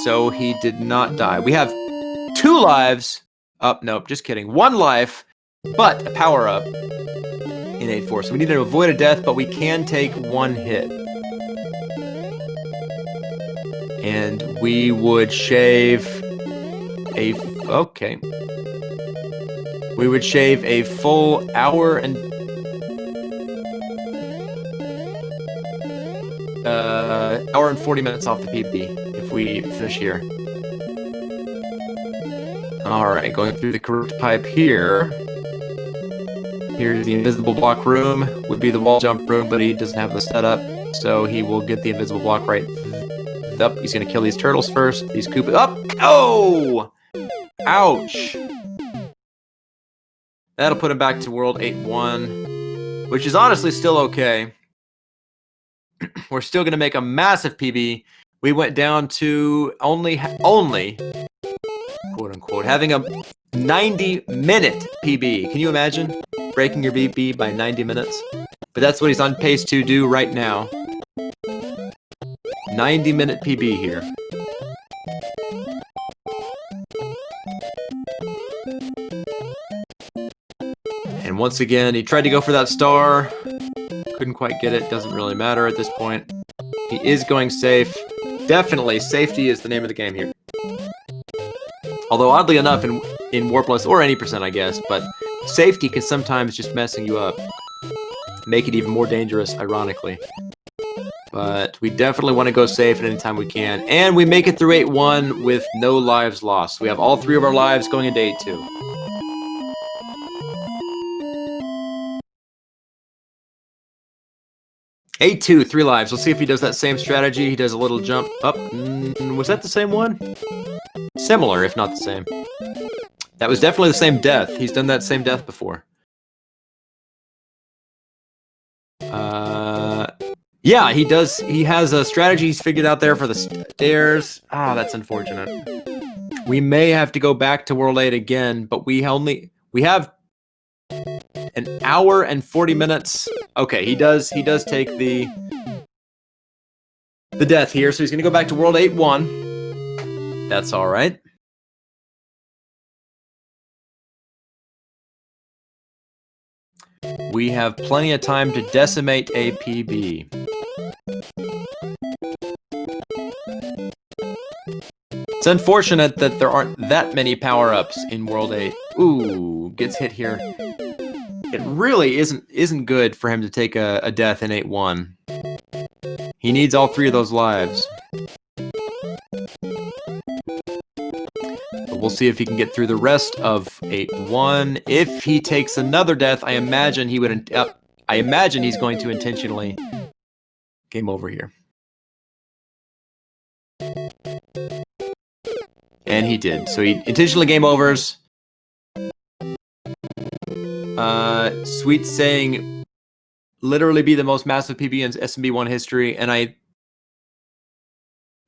so he did not die. We have 2 lives. Oh, nope, just kidding. 1 life, but a power-up in 8-4. So we need to avoid a death, but we can take 1 hit. And we would shave a... Okay. We would shave a full hour and... hour and 40 minutes off the PB if we finish here. Alright, going through the correct pipe here. Here's the invisible block room. Would be the wall jump room, but he doesn't have the setup. So he will get the invisible block right up. He's going to kill these turtles first. These Koopas. Up! Oh! Ouch! That'll put him back to World 8-1, which is honestly still okay. We're still going to make a massive PB. We went down to only quote-unquote, having a 90-minute PB. Can you imagine breaking your PB by 90 minutes? But that's what he's on pace to do right now. 90-minute PB here. And once again, he tried to go for that star. Couldn't quite get it. Doesn't really matter at this point. He is going safe. Definitely, safety is the name of the game here. Although, oddly enough, in Warpless, or any percent, I guess, but safety can sometimes just messing you up. Make it even more dangerous, ironically. But we definitely want to go safe at any time we can. And we make it through 8-1 with no lives lost. We have all 3 of our lives going into 8-2. A2, 3 lives. Let's see if he does that same strategy. He does a little jump up. Was that the same one? Similar, if not the same. That was definitely the same death. He's done that same death before. Yeah, he does. He has a strategy he's figured out there for the stairs. Ah, that's unfortunate. We may have to go back to World 8 again, but we have an hour and 40 minutes. Okay, he does take the death here, so he's gonna go back to World 8-1. That's all right. We have plenty of time to decimate a PB. It's unfortunate that there aren't that many power-ups in World 8. Ooh, gets hit here. It really isn't good for him to take a death in 8-1. He needs all 3 of those lives. But we'll see if he can get through the rest of 8-1. If he takes another death, I imagine he would. I imagine he's going to intentionally game over here. And he did. So he intentionally game overs. Sweet saying, literally be the most massive PB in SMB1 history, and I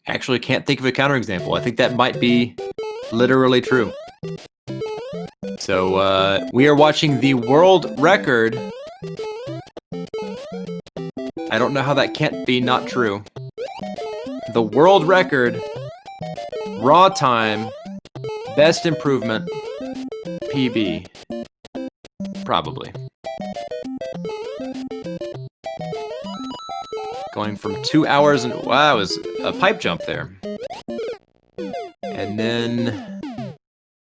actually can't think of a counterexample. I think that might be literally true. So we are watching the world record. I don't know how that can't be not true. The world record, raw time, best improvement, PB. Probably. Going from 2 hours and wow, it was a pipe jump there. And then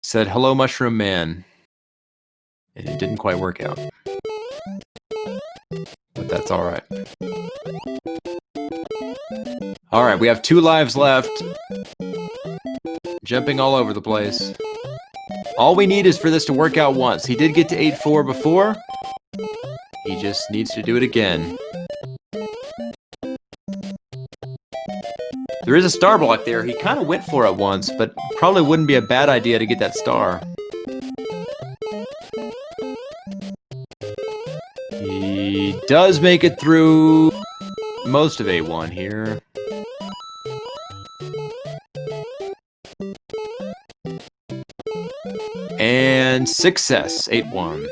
said hello Mushroom Man. And it didn't quite work out. But that's alright. Alright, we have 2 lives left. Jumping all over the place. All we need is for this to work out once. He did get to 8-4 before. He just needs to do it again. There is a star block there. He kind of went for it once, but probably wouldn't be a bad idea to get that star. He does make it through most of 8-1 here. And success, 8-1.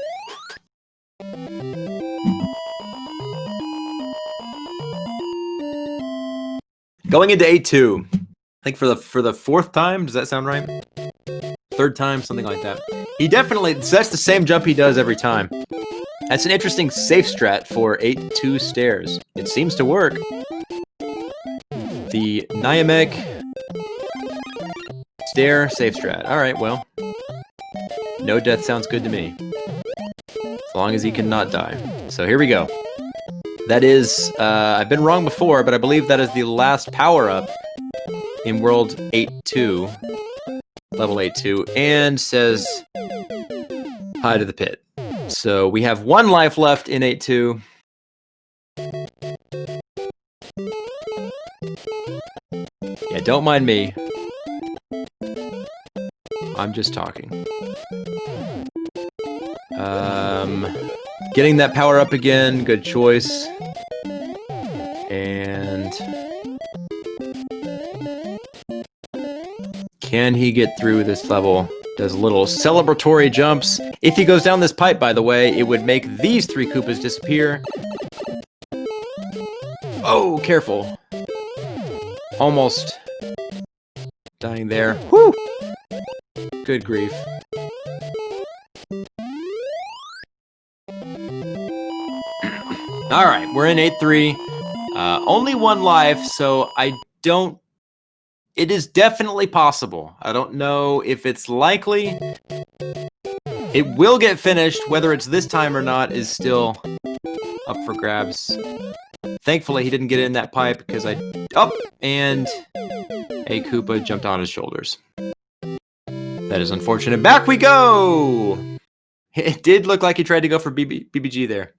Going into 8-2. I think for the 4th time, does that sound right? 3rd time, something like that. He definitely, that's the same jump he does every time. That's an interesting safe strat for 8-2 stairs. It seems to work. The Niamek stair safe strat. Alright, well. No death sounds good to me. As long as he cannot die. So here we go. That is, I've been wrong before, but I believe that is the last power-up in World 8-2. Level 8-2. And says hi to the pit. So we have 1 life left in 8-2. Yeah, don't mind me. I'm just talking. Getting that power up again, good choice. And can he get through this level? Does little celebratory jumps. If he goes down this pipe, by the way, it would make these 3 Koopas disappear. Oh, careful. Almost dying there. Whew! Good grief. Alright, we're in 8-3. Only 1 life, so I don't... It is definitely possible. I don't know if it's likely. It will get finished. Whether it's this time or not is still up for grabs. Thankfully, he didn't get in that pipe because I... Oh! And a Koopa jumped on his shoulders. That is unfortunate. Back we go! It did look like he tried to go for BBG there.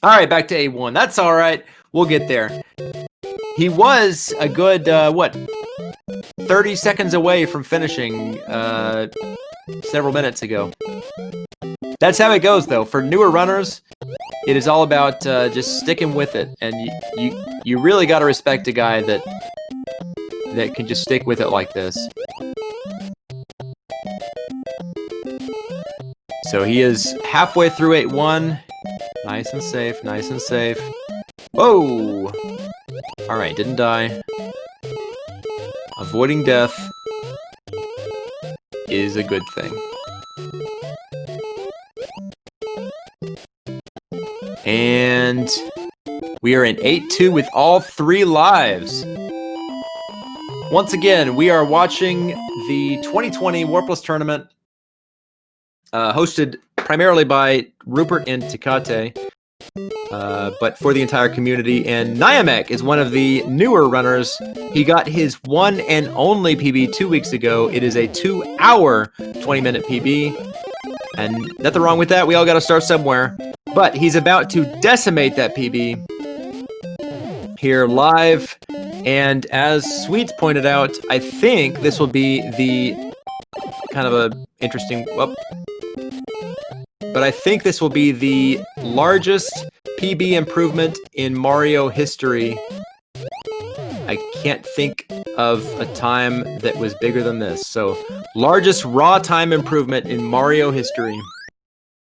Alright, back to A1. That's alright. We'll get there. He was a good, 30 seconds away from finishing several minutes ago. That's how it goes, though. For newer runners, it is all about just sticking with it. And you really got to respect a guy that can just stick with it like this. So he is halfway through 8-1. Nice and safe, nice and safe. Whoa! Alright, didn't die. Avoiding death is a good thing. And we are in 8-2 with all 3 lives. Once again, we are watching the 2020 Warpless tournament, hosted primarily by Rupert and Tecate, but for the entire community. And Niamek is one of the newer runners. He got his one and only PB 2 weeks ago. It is a 2-hour, 20-minute PB. And nothing wrong with that. We all got to start somewhere. But he's about to decimate that PB here live. And as Sweets pointed out, I think this will be the kind of a interesting... Well, but I think this will be the largest PB improvement in Mario history. I can't think of a time that was bigger than this. So, largest raw time improvement in Mario history.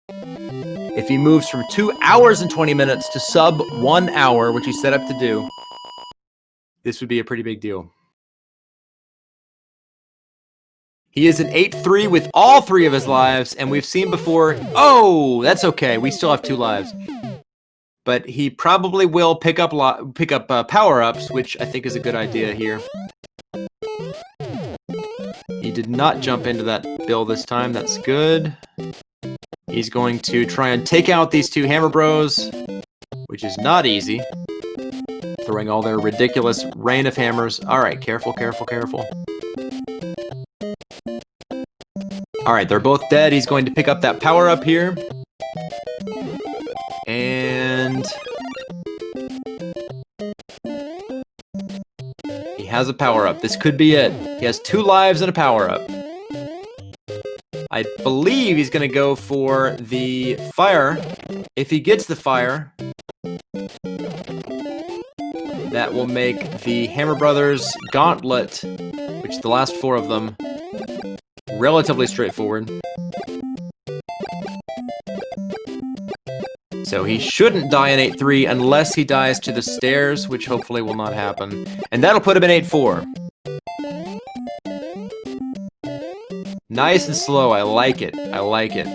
If he moves from 2 hours and 20 minutes to sub 1 hour, which he's set up to do, this would be a pretty big deal. He is an 8-3 with all 3 of his lives, and we've seen before... Oh, that's okay. We still have 2 lives. But he probably will pick up power-ups, which I think is a good idea here. He did not jump into that bill this time. That's good. He's going to try and take out these 2 Hammer Bros, which is not easy. Throwing all their ridiculous rain of hammers. Alright, careful, careful, careful. Alright, they're both dead. He's going to pick up that power-up here. And... he has a power-up. This could be it. He has 2 lives and a power-up. I believe he's going to go for the fire. If he gets the fire, that will make the Hammer Brothers Gauntlet, which the last 4 of them, relatively straightforward. So he shouldn't die in 8-3 unless he dies to the stairs, which hopefully will not happen. And that'll put him in 8-4. Nice and slow. I like it. I like it.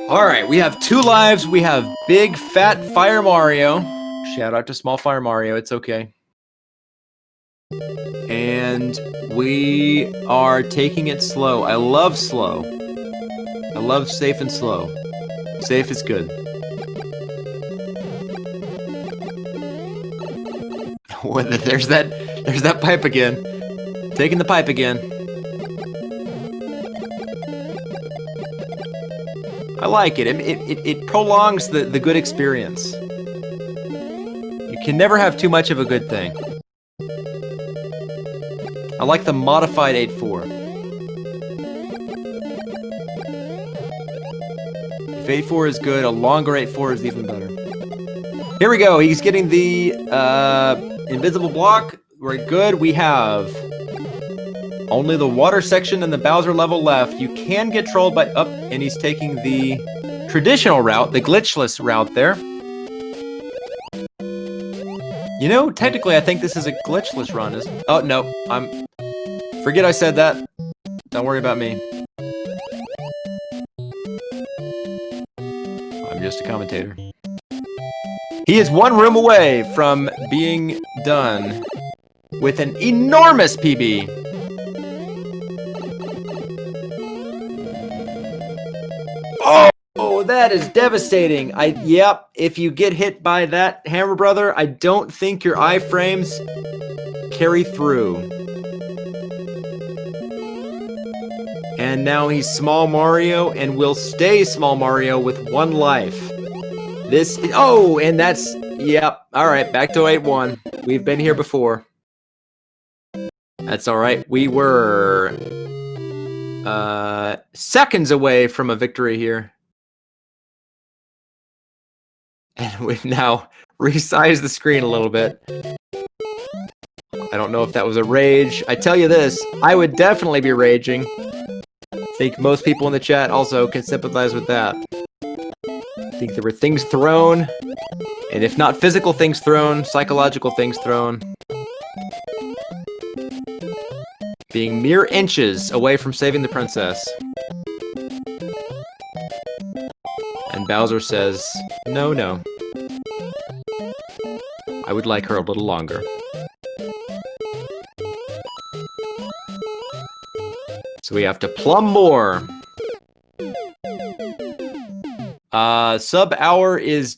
Alright, we have 2 lives. We have Big Fat Fire Mario. Shout out to Small Fire Mario. It's okay. And we are taking it slow. I love slow. I love safe and slow. Safe is good. There's that pipe again. Taking the pipe again. I like it. It prolongs the good experience. You can never have too much of a good thing. I like the modified 8-4. If 8-4 is good, a longer 8-4 is even better. Here we go. He's getting the invisible block. We're good. We have only the water section and the Bowser level left. You can get trolled by... Oh, and he's taking the traditional route, the glitchless route there. You know, technically, I think this is a glitchless run. Oh, no. Forget I said that. Don't worry about me. I'm just a commentator. He is 1 room away from being done with an enormous PB. Oh, that is devastating. Yep, if you get hit by that Hammer Brother, I don't think your iframes carry through. And now he's Small Mario and will stay Small Mario with 1 life. Oh, and that's... Yep, alright, back to 8-1. We've been here before. That's alright. We were... seconds away from a victory here. And we've now resized the screen a little bit. I don't know if that was a rage. I tell you this, I would definitely be raging. I think most people in the chat also can sympathize with that. I think there were things thrown, and if not physical things thrown, psychological things thrown. Being mere inches away from saving the princess. And Bowser says, no, no. I would like her a little longer. So we have to plumb more. Sub hour is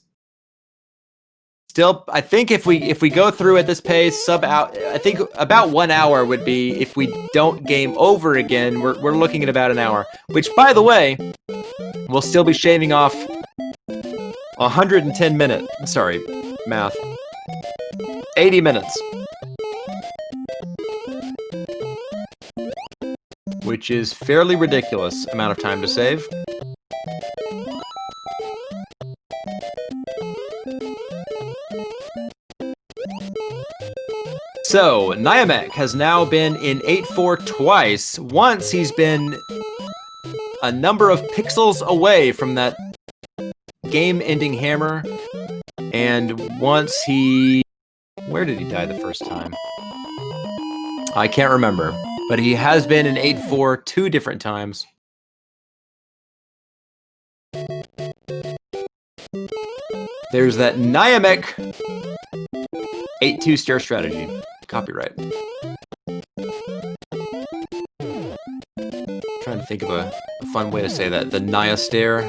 still, I think if we go through at this pace, I think about 1 hour would be, if we don't game over again, we're looking at about an hour. Which, by the way, we'll still be shaving off 110 minutes. Sorry, math. 80 minutes. Which is fairly ridiculous amount of time to save. So, Niamek has now been in 8-4 twice. Once he's been a number of pixels away from that game-ending hammer. And once he... Where did he die the first time? I can't remember. But he has been in 8-4 2 different times. There's that Niamek 8-2 stair strategy. Copyright. Trying to think of a fun way to say that. The Nia stair.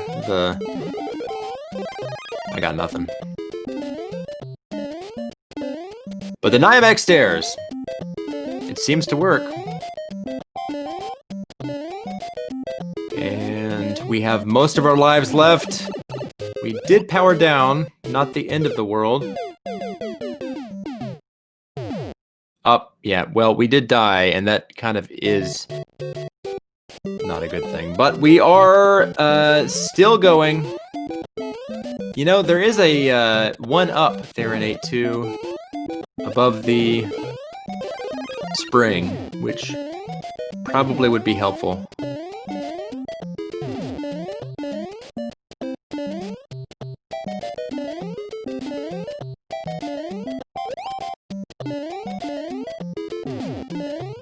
I got nothing. But the Niamek stairs. It seems to work. And we have most of our lives left. We did power down, not the end of the world. Up, yeah, well, we did die, and that kind of is not a good thing. But we are still going. You know, there is a 1 up there in 8-2 above the spring, which probably would be helpful.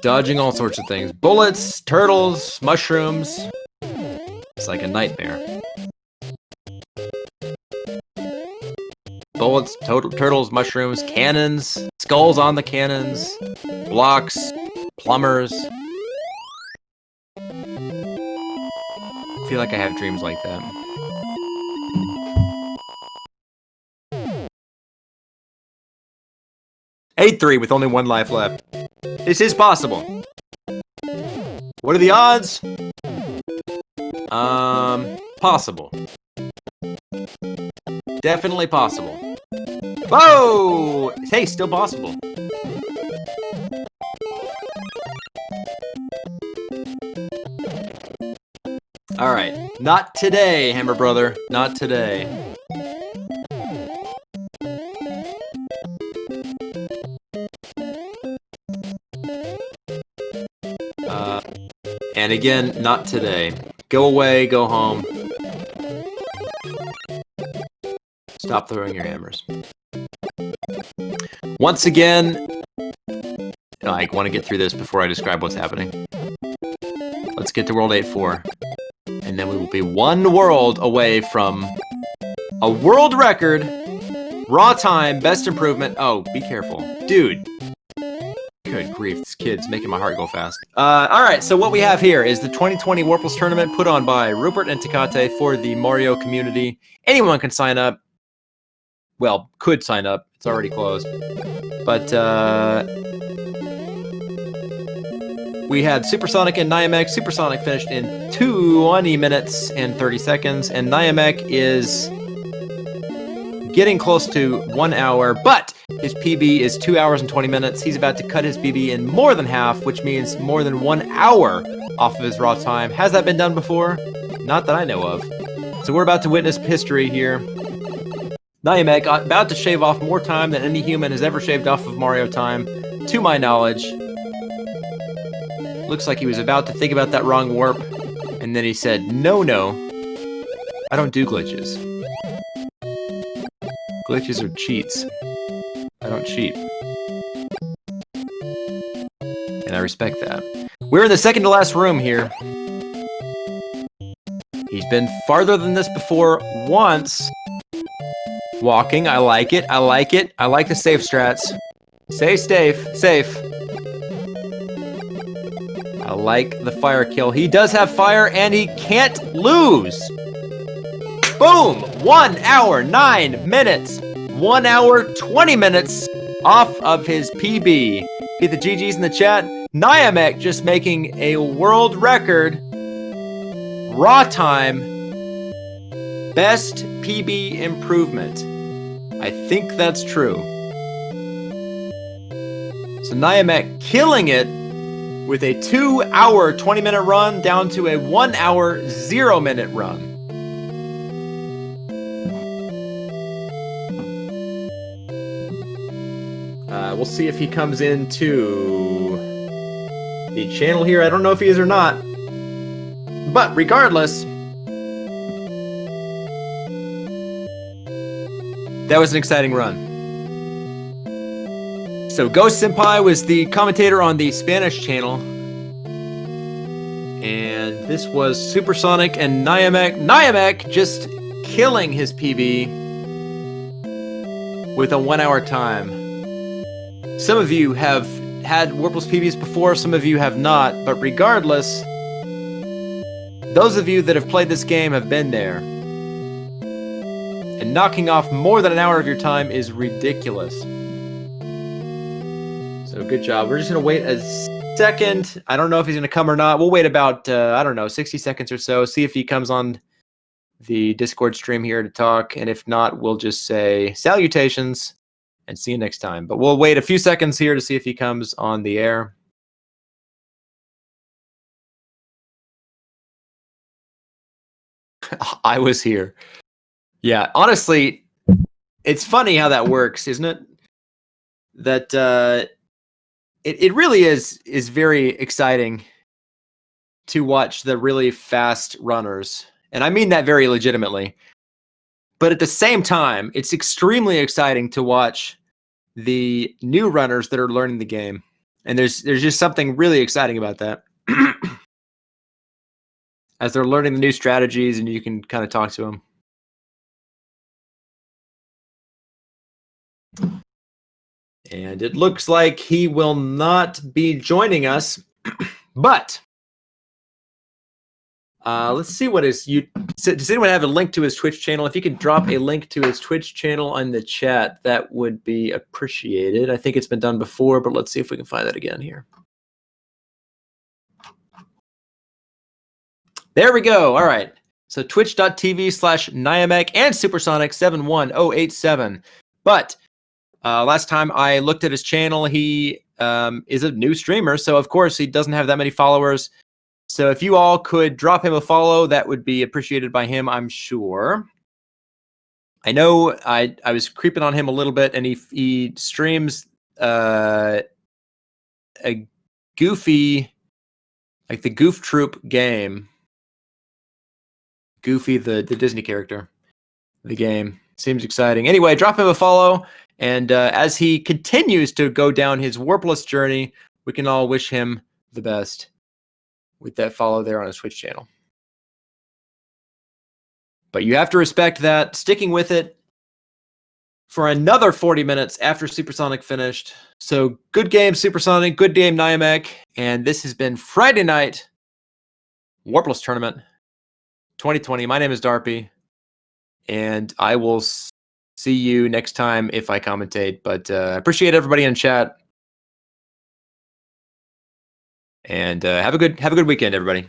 Dodging all sorts of things. Bullets, turtles, mushrooms. It's like a nightmare. Bullets, turtles, mushrooms, cannons, skulls on the cannons, blocks, plumbers. I feel like I have dreams like that. (8-3) with only 1 life left. This is possible. What are the odds? Possible. Definitely possible. Whoa! Hey, still possible. Alright. Not today, Hammer Brother. Not today. And again, not today. Go away, go home. Stop throwing your hammers. Once again, I want to get through this before I describe what's happening. Let's get to World 8-4. And then we will be 1 world away from a world record, raw time, best improvement. Oh, be careful. Dude. Good grief, this kid's making my heart go fast. Alright, so what we have here is the 2020 Warpless tournament put on by Rupert and Takate for the Mario community. Anyone can sign up. Well, could sign up. It's already closed. But, we had SuperSonic and Niamek. SuperSonic finished in 20 minutes and 30 seconds, and Niamek is getting close to 1 hour, but his PB is 2 hours and 20 minutes. He's about to cut his PB in more than half, which means more than 1 hour off of his raw time. Has that been done before? Not that I know of. So we're about to witness history here. Niamek about to shave off more time than any human has ever shaved off of Mario time, to my knowledge. Looks like he was about to think about that wrong warp, and then he said, no, I don't do glitches. Glitches are cheats. I don't cheat. And I respect that. We're in the second to last room here. He's been farther than this before once. Walking, I like it, I like it. I like the safe strats. Stay safe. I like the fire kill. He does have fire, and he can't lose. Boom! 1 hour, 9 minutes. 1 hour, 20 minutes off of his PB. Get the GGs in the chat. Niamek just making a world record. Raw time. Best PB improvement. I think that's true. So Niamek killing it with a 2 hour, 20-minute run down to a 1 hour, 0-minute run. We'll see if he comes into the channel here. I don't know if he is or not. But regardless, that was an exciting run. So Ghost Senpai was the commentator on the Spanish channel. And this was SuperSonic and Niamek. Niamek just killing his PB with a 1 hour time. Some of you have had Warpless PBs before, some of you have not, but regardless, those of you that have played this game have been there. And knocking off more than an hour of your time is ridiculous. So good job. We're just going to wait a second. I don't know if he's going to come or not. We'll wait about, I don't know, 60 seconds or so. See if he comes on the Discord stream here to talk. And if not, we'll just say salutations and see you next time. But we'll wait a few seconds here to see if he comes on the air. I was here. Yeah, honestly, it's funny how that works, isn't it? That it really is very exciting to watch the really fast runners. And I mean that very legitimately. But at the same time, it's extremely exciting to watch the new runners that are learning the game. And there's just something really exciting about that. As they're learning the new strategies and you can kind of talk to them. And it looks like he will not be joining us. But let's see what is you. Does anyone have a link to his Twitch channel? If you could drop a link to his Twitch channel on the chat, that would be appreciated. I think it's been done before, but let's see if we can find that again here. There we go. All right. So twitch.tv/Niamek and SuperSonic71087. But last time I looked at his channel, he is a new streamer. So, of course, he doesn't have that many followers. So if you all could drop him a follow, that would be appreciated by him, I'm sure. I know I was creeping on him a little bit, and he streams a Goofy, like the Goof Troop game. Goofy, the Disney character, the game. Seems exciting. Anyway, drop him a follow, and as he continues to go down his Warpless journey, we can all wish him the best with that follow there on his Twitch channel. But you have to respect that, sticking with it for another 40 minutes after SuperSonic finished. So good game, SuperSonic. Good game, Niamek. And this has been Friday Night Warpless Tournament 2020. My name is Darpy. And I will see you next time if I commentate. But I appreciate everybody in chat. And have a good weekend, everybody.